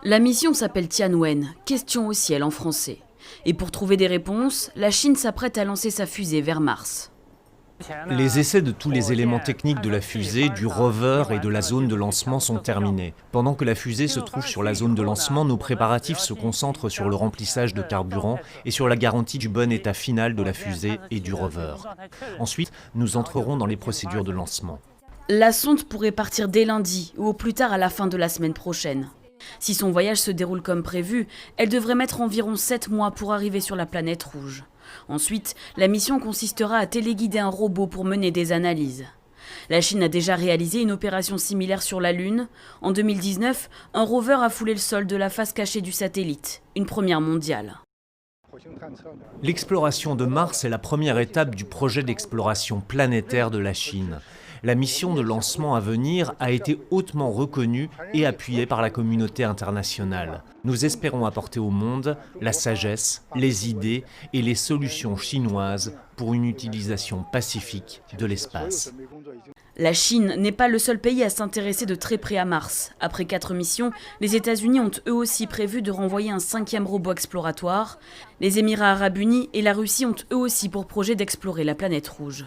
La mission s'appelle Tianwen, question au ciel en français. Et pour trouver des réponses, la Chine s'apprête à lancer sa fusée vers Mars. Les essais de tous les éléments techniques de la fusée, du rover et de la zone de lancement sont terminés. Pendant que la fusée se trouve sur la zone de lancement, nos préparatifs se concentrent sur le remplissage de carburant et sur la garantie du bon état final de la fusée et du rover. Ensuite, nous entrerons dans les procédures de lancement. La sonde pourrait partir dès lundi ou au plus tard à la fin de la semaine prochaine. Si son voyage se déroule comme prévu, elle devrait mettre environ 7 mois pour arriver sur la planète rouge. Ensuite, la mission consistera à téléguider un robot pour mener des analyses. La Chine a déjà réalisé une opération similaire sur la Lune. En 2019, un rover a foulé le sol de la face cachée du satellite, une première mondiale. L'exploration de Mars est la première étape du projet d'exploration planétaire de la Chine. La mission de lancement à venir a été hautement reconnue et appuyée par la communauté internationale. Nous espérons apporter au monde la sagesse, les idées et les solutions chinoises pour une utilisation pacifique de l'espace. La Chine n'est pas le seul pays à s'intéresser de très près à Mars. Après 4 missions, les États-Unis ont eux aussi prévu de renvoyer un 5e robot exploratoire. Les Émirats arabes unis et la Russie ont eux aussi pour projet d'explorer la planète rouge.